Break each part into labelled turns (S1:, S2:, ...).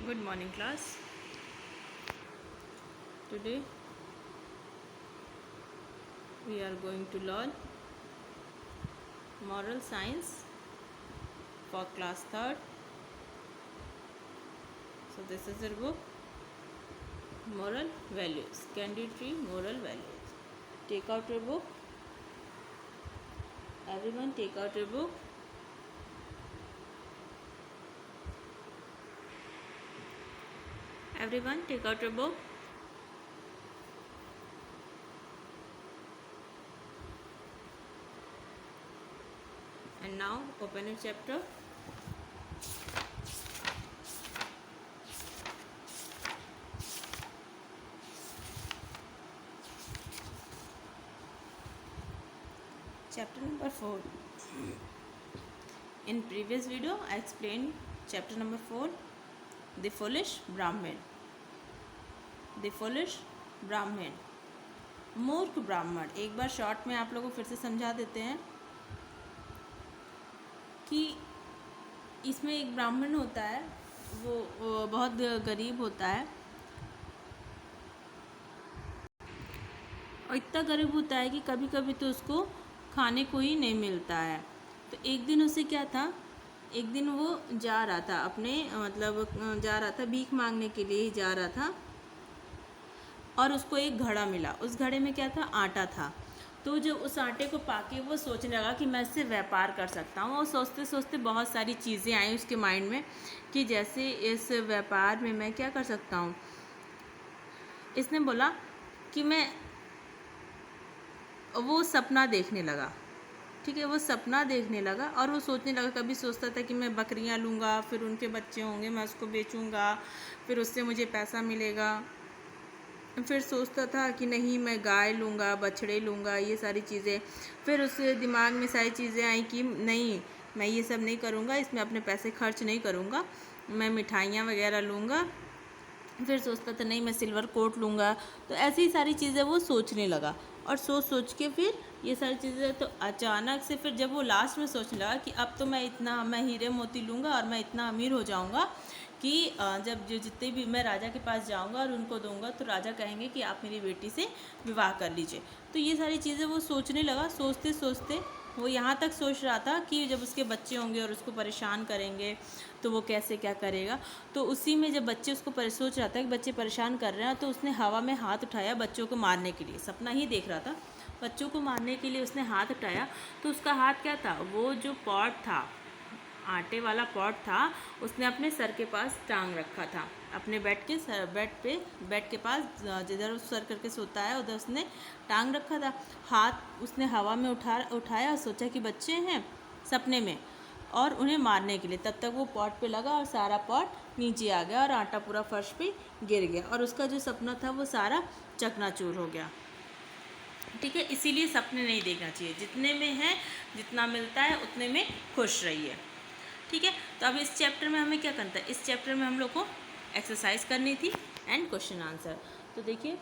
S1: Good morning, class. Today we are going to learn moral science for class 3rd. So this is your book, Moral Values, Candid Tree Moral Values. Take out your book. Everyone take out your book. Everyone take out your book. And now open your chapter. Chapter number 4. In previous video I explained chapter number 4, the foolish Brahmin. The foolish Brahmin, मूर्ख ब्राह्मण. एक बार short में आप लोगों को फिर से समझा देते हैं कि इसमें एक ब्राह्मण होता है, वो बहुत गरीब होता है और इतना गरीब होता है कि कभी कभी तो उसको खाने को ही नहीं मिलता है. तो एक दिन उसे क्या था, एक दिन वो जा रहा था जा रहा था, भीख मांगने के लिए ही जा रहा था और उसको एक घड़ा मिला. उस घड़े में क्या था, आटा था. तो जो उस आटे को पाके वो सोचने लगा कि मैं इससे व्यापार कर सकता हूँ. और सोचते सोचते बहुत सारी चीज़ें आई उसके माइंड में कि जैसे इस व्यापार में मैं क्या कर सकता हूँ. इसने बोला कि वो सपना देखने लगा. ठीक है, वो सपना देखने लगा और वो सोचने लगा, कभी सोचता था कि मैं बकरियां लूँगा, फिर उनके बच्चे होंगे, मैं उसको बेचूँगा, फिर उससे मुझे पैसा मिलेगा. फिर सोचता था कि नहीं, मैं गाय लूँगा, बछड़े लूँगा, ये सारी चीज़ें. फिर उसके दिमाग में सारी चीज़ें आई कि नहीं, मैं ये सब नहीं करूँगा, इसमें अपने पैसे खर्च नहीं करूँगा, मैं मिठाइयाँ वगैरह लूँगा. फिर सोचता था नहीं, मैं सिल्वर कोट लूँगा. तो ऐसी ही सारी चीज़ें वो सोचने लगा और सोच के फिर ये सारी चीज़ें, तो अचानक से फिर जब वो लास्ट में सोचने लगा कि अब तो मैं हीरे मोती लूँगा और मैं इतना अमीर हो जाऊँगा कि जब जो जितने भी मैं राजा के पास जाऊँगा और उनको दूँगा तो राजा कहेंगे कि आप मेरी बेटी से विवाह कर लीजिए. तो ये सारी चीज़ें वो सोचने लगा. सोचते सोचते वो यहाँ तक सोच रहा था कि जब उसके बच्चे होंगे और उसको परेशान करेंगे तो वो कैसे क्या करेगा. तो उसी में जब बच्चे उसको सोच रहा था कि बच्चे परेशान कर रहे हैं, तो उसने हवा में हाथ उठाया बच्चों को मारने के लिए. सपना ही देख रहा था, बच्चों को मारने के लिए उसने हाथ उठाया. तो उसका हाथ क्या था, वो जो पॉट था, आटे वाला पॉट था, उसने अपने सर के पास टांग रखा था. अपने बेड के पास जिधर उस सर करके सोता है उधर उसने टांग रखा था. हाथ उसने हवा में उठाया और सोचा कि बच्चे हैं सपने में और उन्हें मारने के लिए. तब तक वो पॉट पे लगा और सारा पॉट नीचे आ गया और आटा पूरा फर्श पे गिर गया और उसका जो सपना था वो सारा चकनाचूर हो गया. ठीक है, इसीलिए सपने नहीं देखना चाहिए. जितने में है, जितना मिलता है उतने में खुश रहिए. ठीक है, तो अब इस चैप्टर में हमें क्या करना है, इस चैप्टर में हम लोग को एक्सरसाइज करनी थी एंड क्वेश्चन आंसर. तो देखिए,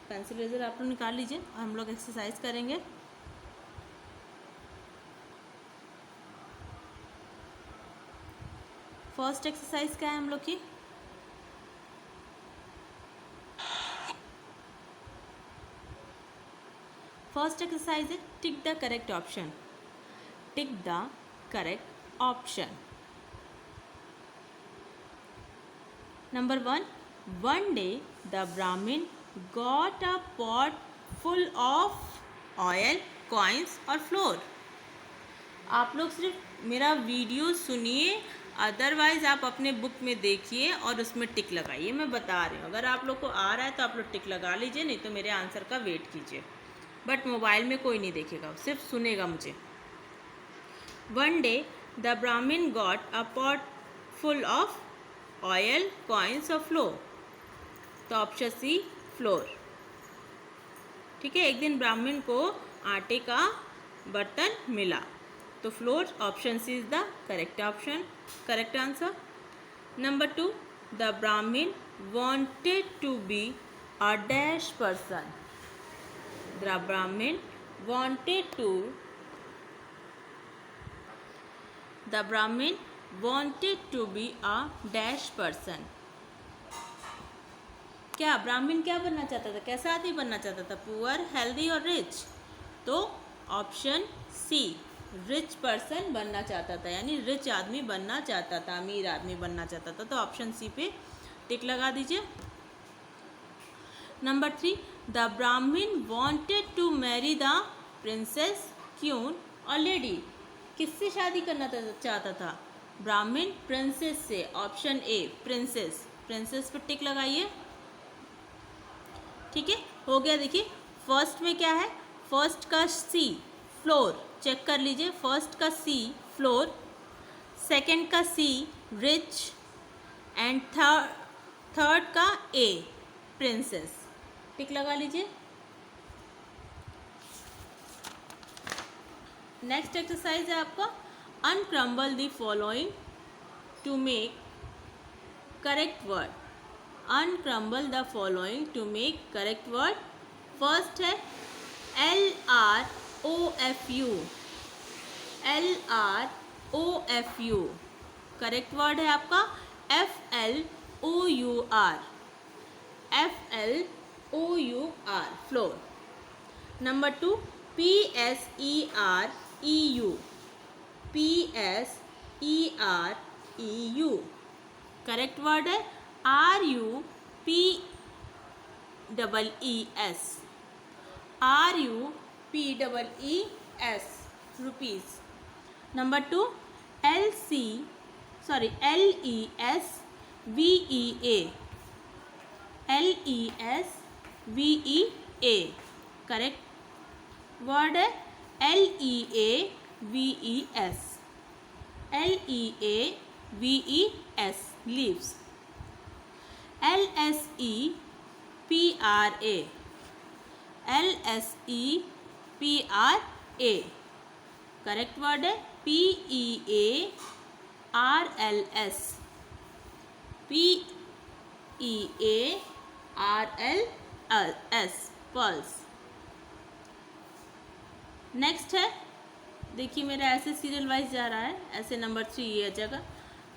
S1: पेंसिल रेजर आप लोग निकाल लीजिए और हम लोग एक्सरसाइज करेंगे. फर्स्ट एक्सरसाइज क्या है हम लोग की, फर्स्ट एक्सरसाइज है tick the correct option. Tick the correct option. Number 1. One day the Brahmin got a pot full of oil, coins और flour. आप लोग सिर्फ मेरा वीडियो सुनिए, अदरवाइज़ आप अपने बुक में देखिए और उसमें टिक लगाइए. मैं बता रही हूँ, अगर आप लोग को आ रहा है तो आप लोग टिक लगा लीजिए, नहीं तो मेरे आंसर का वेट कीजिए. बट मोबाइल में कोई नहीं देखेगा, सिर्फ सुनेगा मुझे. One day the Brahmin got a pot full of oil, coins और फ्लोर. तो ऑप्शन सी फ्लोर. ठीक है, एक दिन ब्राह्मण को आटे का बर्तन मिला, तो flour option C is the correct option, correct answer. Number 2. The Brahmin wanted to be a dash person. The Brahmin wanted to The Brahmin wanted to be a dash person. क्या ब्राह्मण क्या बनना चाहता था, कैसा आदमी बनना चाहता था, पुअर, हेल्दी और रिच? तो ऑप्शन सी, रिच पर्सन बनना चाहता था, यानी रिच आदमी बनना चाहता था, अमीर आदमी बनना चाहता था। तो ऑप्शन सी पे टिक लगा दीजिए। Number 3, the Brahmin wanted to marry the princess, queen और लेडी। किससे शादी करना चाहता था ब्राह्मण? प्रिंसेस से। Option A, princess. प्रिंसेस पर टिक लगाइए। ठीक है, हो गया। देखिए फर्स्ट में क्या है, फर्स्ट का सी फ्लोर, चेक कर लीजिए। फर्स्ट का सी फ्लोर, सेकंड का सी रिच एंड थर्ड का ए प्रिंसेस। टिक लगा लीजिए। नेक्स्ट एक्सरसाइज है आपका unscramble the following to make correct word. Unscramble the following to make correct word. First है LROFU, LROFU। करेक्ट वर्ड है आपका FLOUR, FLOUR flour. Number 2 PSEREU, PSEREU। Correct word है RUPEES, RUPEES rupees. Number 2 LESVEA, LESVEA। Correct word है LEAVES, LEAVES leaves. LSEPRA, LSEPRA। Correct word है PEARLS, PEARLS pearls. Next है, देखिए मेरा ऐसे serial wise जा रहा है, ऐसे नंबर 3 ये जगह।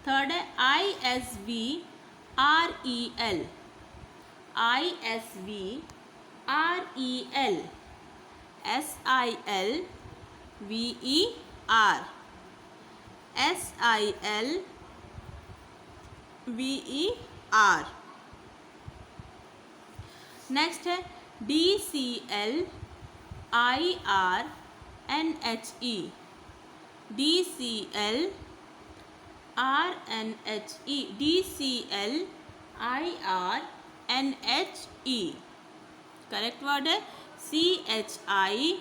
S1: थर्ड है ISVREL, ISVREL, SILVER, SILVER। Next है DCLIRNHE, DCLRNHE, DCLIRNHE। Correct word है CHILDREN,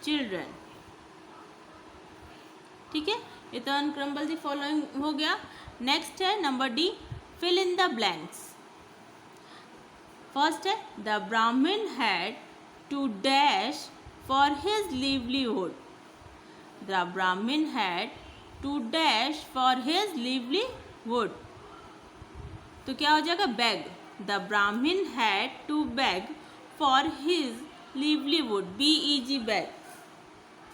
S1: चिल्ड्रन। ठीक है, ये तो अनक्रम्बल द फॉलोइंग हो गया। नेक्स्ट है number D, fill in the blanks. First है the Brahmin had to dash for his livelihood. The Brahmin had to dash for his livelihood. तो क्या हो जाएगा, beg. The Brahmin had to beg for his livelihood, BEG beg.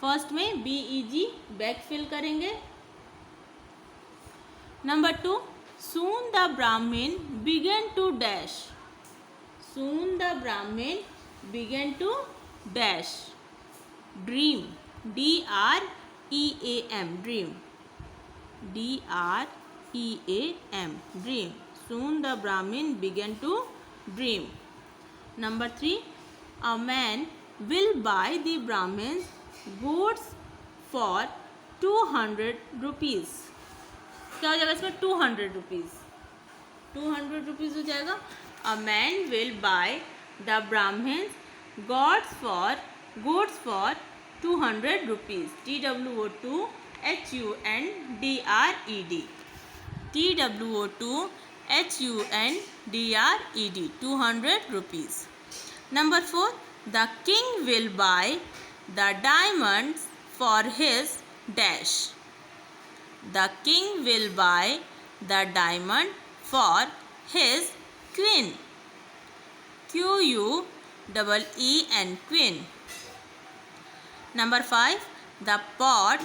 S1: First में BEG beg fill करेंगे। Number 2 soon the Brahmin began to dash. Soon the Brahmin began to dash dream, DREAM dream, DREAM dream. Soon the Brahmin began to dream. Number 3, a man will buy the Brahmin's goods for 200 rupees. क्या हो जाएगा इसमें, 200 rupees, 200 rupees हो जाएगा। A man will buy the Brahmin's goods for 200 rupees, TWO2HUNDRED, TWO2HUNDRED, 200 rupees. Number 4, the king will buy the diamonds for his dash. The king will buy the diamond for his queen, QUEEN, queen. Number 5, the pot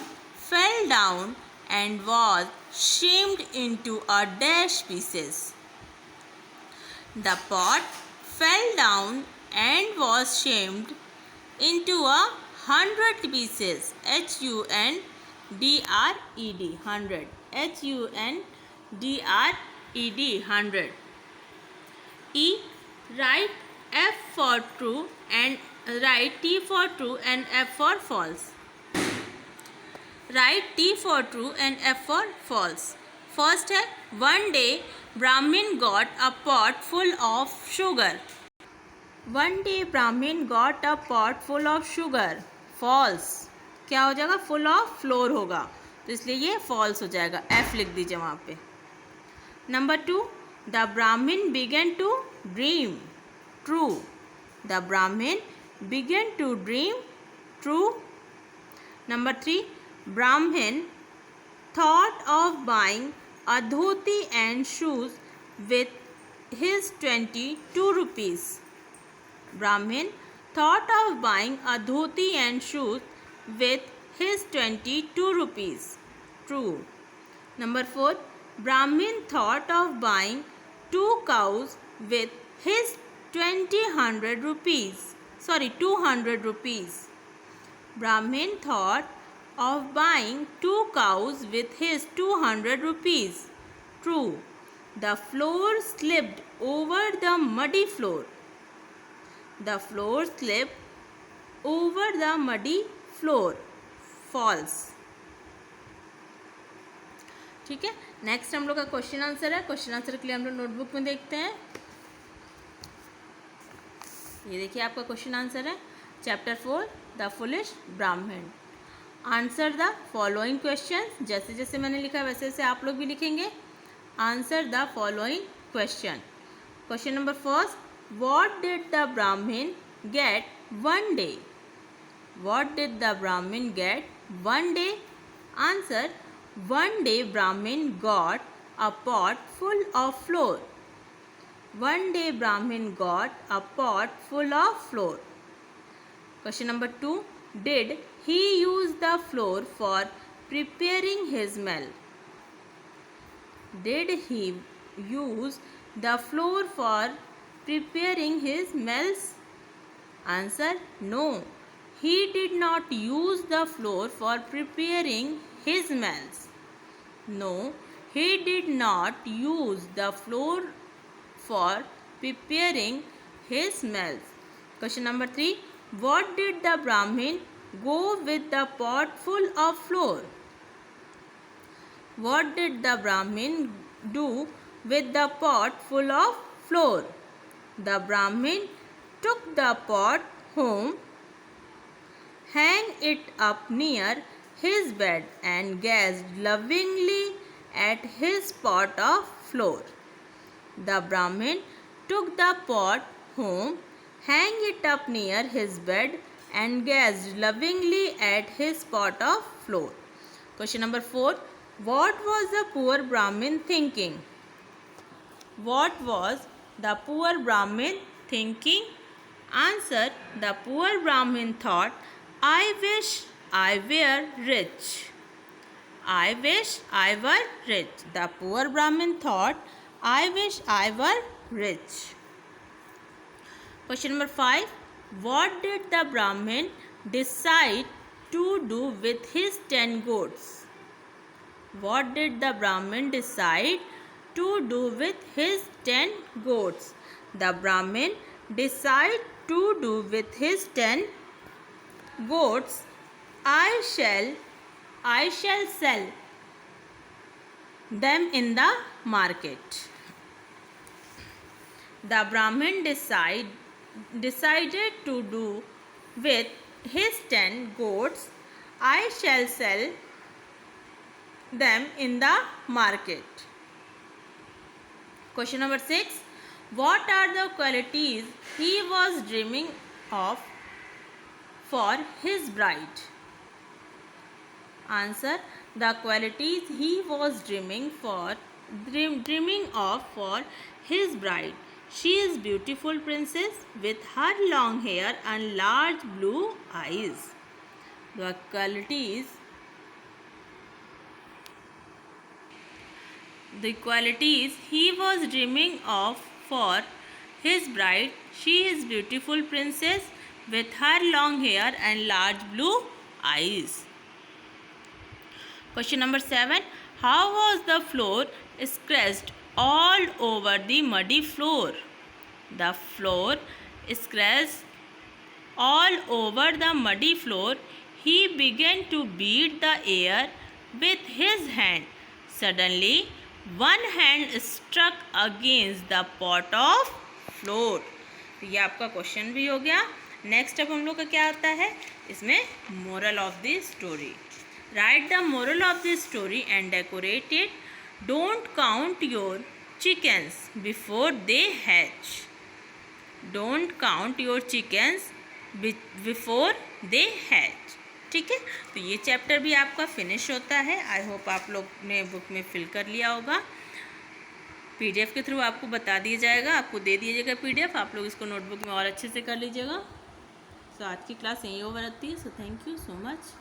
S1: fell down and was shamed into a dash pieces. The pot fell down and was shammed into 100 pieces. HUNDRED 100. HUNDRED 100. E. Write F for true and write T for true and F for false. Write T for true and F for false. First है, one day Brahmin got a pot full of sugar. One day Brahmin got a pot full of sugar. False. क्या हो जाएगा? full of flour होगा, तो इसलिए ये false हो जाएगा. F लिख दीजिए वहाँ पे. Number 2, the Brahmin began to dream. True. The Brahmin began to dream. True. Number 3, Brahmin thought of buying a dhoti and shoes with his 22 rupees. Brahmin thought of buying a dhoti and shoes with his 22 rupees. True. Number 4, Brahmin thought of buying 2 cows with his 200 rupees. 200 rupees. Brahmin thought of buying 2 cows with his 200 rupees. True. The floor slipped over the muddy floor. The floor slipped over the muddy floor. False. ठीक है, next हम लोग का question answer है. Question answer के लिए हम लोग नोटबुक में देखते हैं. ये देखिए आपका क्वेश्चन आंसर है. चैप्टर 4, द फुलिश ब्राह्मण. Answer the following question. जैसे जैसे मैंने लिखा वैसे वैसे आप लोग भी लिखेंगे. Answer the following question. Question number first, what did the Brahmin get one day? What did the Brahmin get one day? Answer, one day Brahmin got a pot full of flour. One day Brahmin got a pot full of flour. Question number 2, did he use the flour for preparing his meal? Did he use the flour for preparing his meals? Answer, no. He did not use the flour for preparing his meals. No, he did not use the flour for preparing his meals. Question number 3, what did the Brahmin go with the pot full of flour? What did the Brahmin do with the pot full of flour? The Brahmin took the pot home, hang it up near his bed and gazed lovingly at his pot of flour. The Brahmin took the pot home, hang it up near his bed and gazed lovingly at his pot of flour. Question number 4, what was the poor Brahmin thinking? What was the poor Brahmin thinking? Answer, the poor Brahmin thought, I wish I were rich. I wish I were rich. The poor Brahmin thought, I wish I were rich. Question number 5, what did the Brahmin decide to do with his 10 goats? What did the Brahmin decide to do with his 10 goats? The Brahmin decided to do with his 10 goats, I shall sell them in the market. The Brahmin decided to do with his 10 goats, I shall sell them in the market. Question number 6, what are the qualities he was dreaming of for his bride? Answer, the qualities he was dreaming of for his bride. She is beautiful princess with her long hair and large blue eyes. The qualities he was dreaming of for his bride. She is beautiful princess with her long hair and large blue eyes. Question number 7. How was the floor scratched all over the muddy floor? The floor scratched all over the muddy floor. He began to beat the air with his hand. Suddenly, one hand struck against the pot of floor. तो ये आपका question भी हो गया. Next अब हम लोग का क्या आता है, इसमें moral of the story. Right the moral of the story and decorate it. Don't count your chickens before they hatch. Don't count your chickens before they hatch. ठीक है, तो ये चैप्टर भी आपका फिनिश होता है. आई होप आप लोग ने बुक में फिल कर लिया होगा. पीडीएफ के थ्रू आपको बता दिया जाएगा, आपको दे दिया जाएगा पीडीएफ. आप लोग इसको नोटबुक में और अच्छे से कर लीजिएगा. सो आज की क्लास यहीं ओवर आती है. So thank you so much.